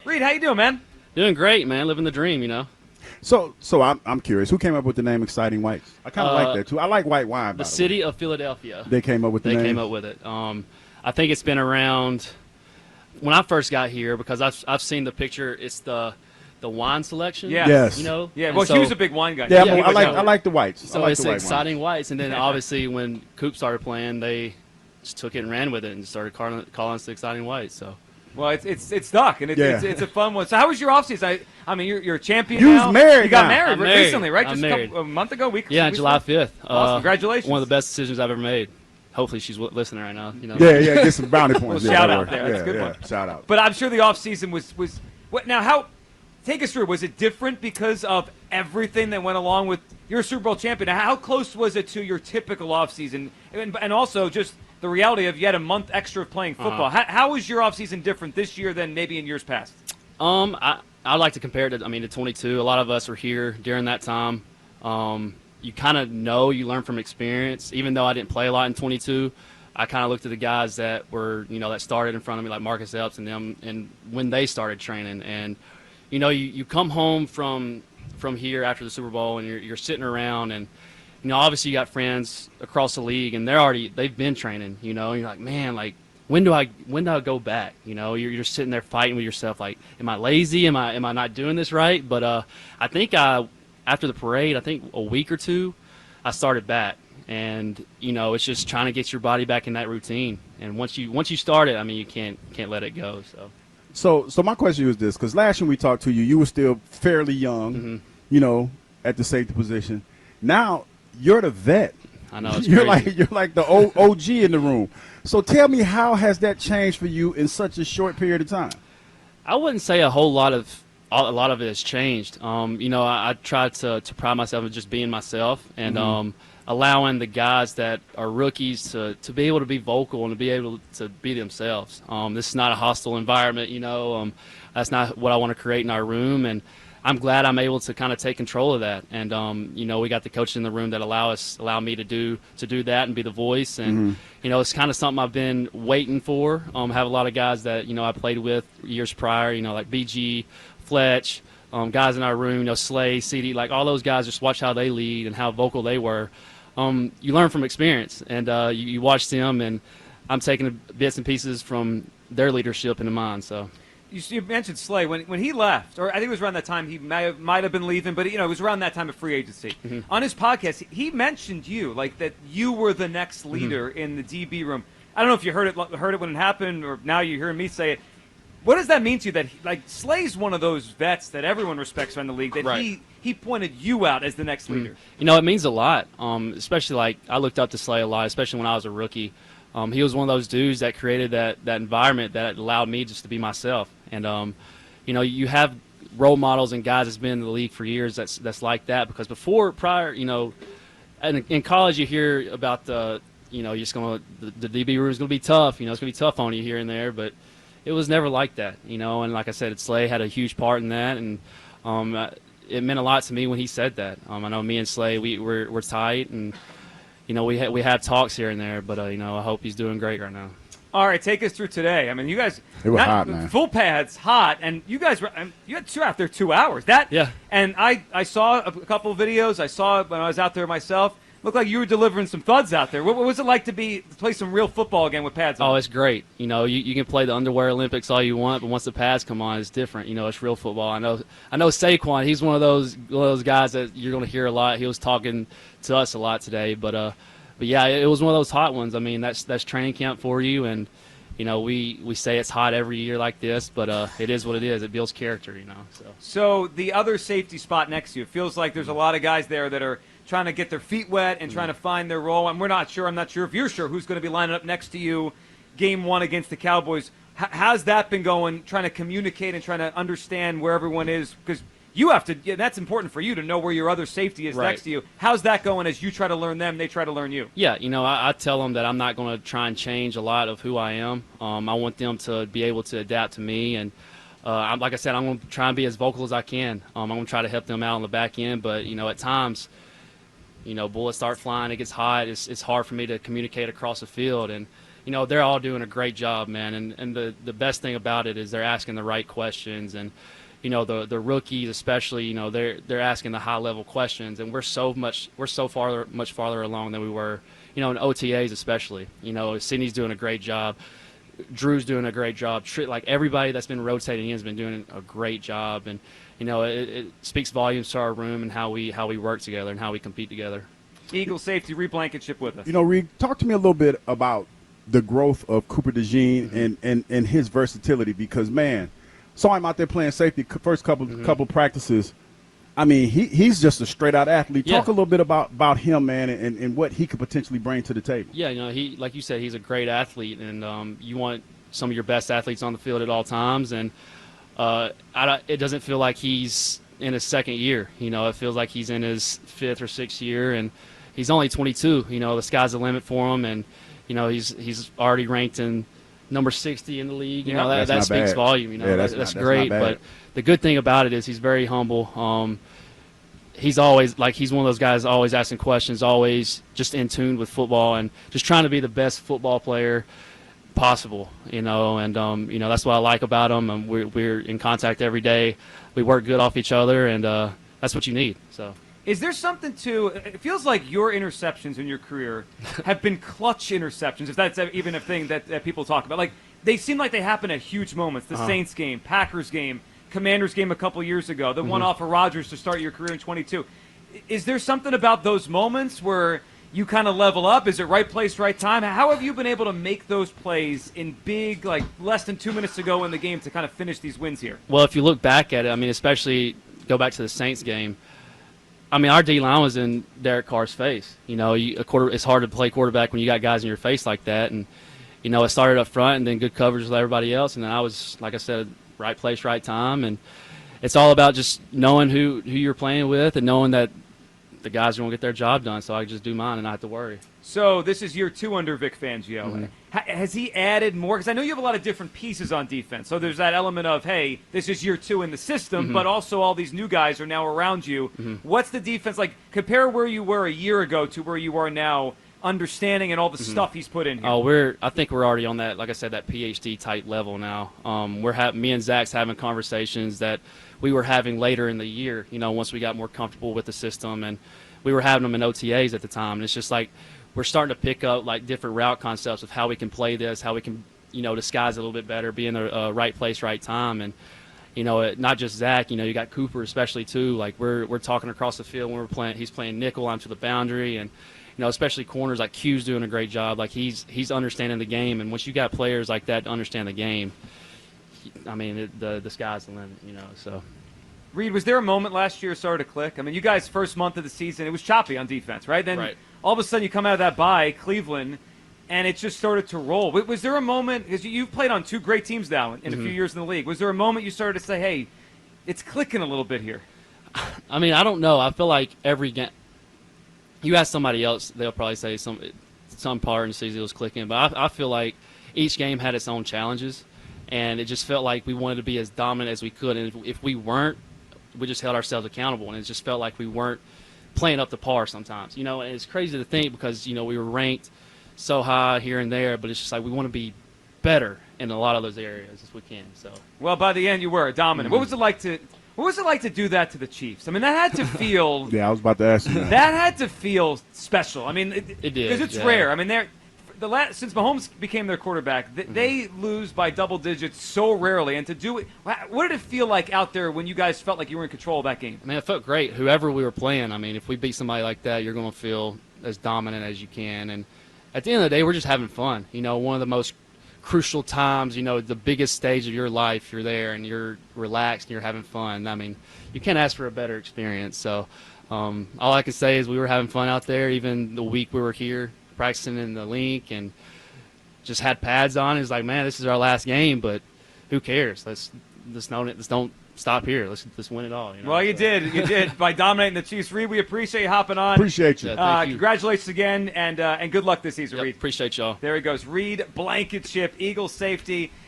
Reed, how you doing, man? Doing great, man. Living the dream, you know. So I'm curious. Who came up with the name Exciting Whites? I kind of like that too. I like white wine. The city of Philadelphia. They came up with the name. They came up with it. I think it's been around when I first got here because I've seen the picture. It's the wine selection. Yeah. Yes. You know. Yeah. And Well, so, he was a big wine guy. Yeah, Yeah, I like the whites. So I like it's the white Exciting wines. Whites, and then obviously when Coop started playing, they just took it and ran with it and started calling us the Exciting Whites. So. Well, it's stuck, and it's a fun one. So how was your offseason? I mean, you're a champion You now. was married You got now. married I'm married. recently, right? I'm Just married. a month ago, week. Yeah, weeks July ago? 5th. Awesome. Congratulations. One of the best decisions I've ever made. Hopefully she's listening right now. You know. Yeah, get some brownie points. Well, shout out there. That's a good one. Shout out. But I'm sure the offseason was what now? How take us through? Was it different because of everything that went along with your Super Bowl champion? How close was it to your typical offseason, and also just the reality of you had a month extra of playing football? How was your offseason different this year than maybe in years past? I like to compare it to 22. A lot of us were here during that time. You kind of know, you learn from experience. Even though I didn't play a lot in 22, I kind of looked at the guys that were, that started in front of me, like Marcus Epps and them, and when they started training. And, you come home from here after the Super Bowl and you're sitting around and, obviously you got friends across the league and they've been training, and you're like, man, like, when do I go back? You're sitting there fighting with yourself, like, am I lazy? Am I not doing this right? But I think after the parade, I think a week or two, I started back, and it's just trying to get your body back in that routine. And once you start it, I mean, you can't let it go. So my question is this, because last year we talked to you, you were still fairly young, at the safety position. Now you're the vet. I know, it's you're crazy. like the OG in the room. So tell me, how has that changed for you in such a short period of time? I wouldn't say a lot of it has changed. I try to pride myself in just being myself and allowing the guys that are rookies to be able to be vocal and to be able to be themselves. This is not a hostile environment. That's not what I want to create in our room, and I'm glad I'm able to kind of take control of that. And we got the coaches in the room that allow me to do that and be the voice. And it's kind of something I've been waiting for. Have a lot of guys that I played with years prior. Like BG, Fletch, guys in our room. Slay, CD, like all those guys. Just watch how they lead and how vocal they were. You learn from experience, and you watch them. And I'm taking bits and pieces from their leadership into mine. So. You mentioned Slay. When he left, or I think it was around that time he might have been leaving, but it was around that time of free agency. On his podcast, he mentioned you, like that you were the next leader in the DB room. I don't know if you heard it when it happened, or now you're hearing me say it. What does that mean to you? That Slay's one of those vets that everyone respects around the league. That right. he pointed you out as the next leader. It means a lot. Especially like I looked up to Slay a lot, especially when I was a rookie. He was one of those dudes that created that environment that allowed me just to be myself. And, you have role models and guys that's been in the league for years that's like that. Because prior, in college you hear about the DB room is going to be tough. It's going to be tough on you here and there. But it was never like that, And like I said, Slay had a huge part in that. And it meant a lot to me when he said that. I know me and Slay, we're tight. And, we have talks here and there. But, I hope he's doing great right now. All right, take us through today. I mean, you guys It was hot, man. Full pads, hot, and you guys you had two out there 2 hours. Yeah. And I saw a couple of videos. I saw it when I was out there myself. Looked like you were delivering some thuds out there. What was it like to play some real football again with pads on? Oh, it's great. You can play the underwear Olympics all you want, but once the pads come on, it's different. It's real football. I know Saquon. He's one of those guys that you're going to hear a lot. He was talking to us a lot today, but yeah, it was one of those hot ones. I mean, that's training camp for you, and we say it's hot every year like this, but it is what it is. It builds character, So the other safety spot next to you, it feels like there's a lot of guys there that are trying to get their feet wet and trying to find their role. And I'm not sure if you're sure who's going to be lining up next to you game one against the Cowboys. How's that been going, trying to communicate and trying to understand where everyone is? Because you have to. Yeah, that's important for you to know where your other safety is right. next to you. How's that going as you try to learn them, they try to learn you? Yeah, I tell them that I'm not going to try and change a lot of who I am. I want them to be able to adapt to me, and like I said, I'm going to try and be as vocal as I can. I'm going to try to help them out on the back end, but at times, bullets start flying, it gets hot. It's hard for me to communicate across the field, and they're all doing a great job, man. And the best thing about it is they're asking the right questions. And, the rookies especially, they're asking the high-level questions. And we're much farther along than we were, in OTAs especially. Sydney's doing a great job. Drew's doing a great job. Like, everybody that's been rotating in has been doing a great job. And, it speaks volumes to our room and how we work together and how we compete together. Eagle safety, Reed Blankenship with us. Reed, talk to me a little bit about the growth of Cooper DeJean and his versatility, because, man, saw him out there playing safety first couple practices. I mean, he's just a straight-out athlete. Yeah. Talk a little bit about him, man, and what he could potentially bring to the table. Yeah, he, like you said, he's a great athlete, and you want some of your best athletes on the field at all times. And it doesn't feel like he's in his second year. It feels like he's in his fifth or sixth year, and he's only 22. The sky's the limit for him, and he's already ranked in number 60 in the league. That speaks volume. That's great. But the good thing about it is he's very humble. He's always he's one of those guys always asking questions, always just in tune with football, and just trying to be the best football player possible. And that's what I like about him. And we're in contact every day. We work good off each other, and that's what you need. So. Is there something it feels like your interceptions in your career have been clutch interceptions, if that's even a thing that people talk about. Like, they seem like they happen at huge moments. The Saints game, Packers game, Commanders game a couple years ago, the one off of Rodgers to start your career in 22. Is there something about those moments where you kind of level up? Is it right place, right time? How have you been able to make those plays in big, less than 2 minutes to go in the game to kind of finish these wins here? Well, if you look back at it, especially go back to the Saints game, our D-line was in Derek Carr's face. It's hard to play quarterback when you got guys in your face like that. And, it started up front and then good coverage with everybody else. And then I was, like I said, right place, right time. And it's all about just knowing who you're playing with and knowing that the guys are going to get their job done, so I can just do mine and not have to worry. So this is year 2 under Vic Fangio. Has he added more? Because I know you have a lot of different pieces on defense. So there's that element of, hey, this is year 2 in the system, but also all these new guys are now around you. What's the defense like? Compare where you were a year ago to where you are now, understanding and all the stuff he's put in here. I think we're already on that, like I said, that PhD type level now. Me and Zach's having conversations that we were having later in the year, once we got more comfortable with the system, and we were having them in OTAs at the time. And it's just like we're starting to pick up different route concepts of how we can play this, how we can, disguise it a little bit better, be in the right place, right time. And, not just Zach, you got Cooper especially too. We're talking across the field when he's playing nickel onto the boundary, and, especially corners like Q's doing a great job. He's understanding the game. And once you got players like that to understand the game, the sky's the limit, so. Reed, was there a moment last year it started to click? You guys' first month of the season, it was choppy on defense, right? Then all of a sudden you come out of that bye, Cleveland, and it just started to roll. Was there a moment, because you've played on 2 great teams now in a few years in the league, was there a moment you started to say, hey, it's clicking a little bit here? I don't know. I feel like every game, you ask somebody else, they'll probably say some part in the season was clicking, but I feel like each game had its own challenges, and it just felt like we wanted to be as dominant as we could, and if we weren't, we just held ourselves accountable, and it just felt like we weren't playing up to par sometimes. And it's crazy to think because, we were ranked so high here and there, but it's just like we want to be better in a lot of those areas as we can. So. Well, by the end, you were dominant. What was it like to do that to the Chiefs? That had to feel. Yeah, I was about to ask you that. That had to feel special. It did because it's rare. Since Mahomes became their quarterback, they lose by double digits so rarely. And to do it, what did it feel like out there when you guys felt like you were in control of that game? It felt great. Whoever we were playing, if we beat somebody like that, you're going to feel as dominant as you can. And at the end of the day, we're just having fun. One of the most crucial times, the biggest stage of your life, you're there and you're relaxed and you're having fun. You can't ask for a better experience. So all I can say is we were having fun out there, even the week we were here, practicing in the link and just had pads on. It's like, man, this is our last game, but who cares? Let's don't stop here. Let's win it all. Well, you did by dominating the Chiefs. Reed, we appreciate you hopping on. Appreciate you. Thank you. Congratulations again, and good luck this season, Reed. Appreciate y'all. There he goes, Reed Blankenship, Eagles safety.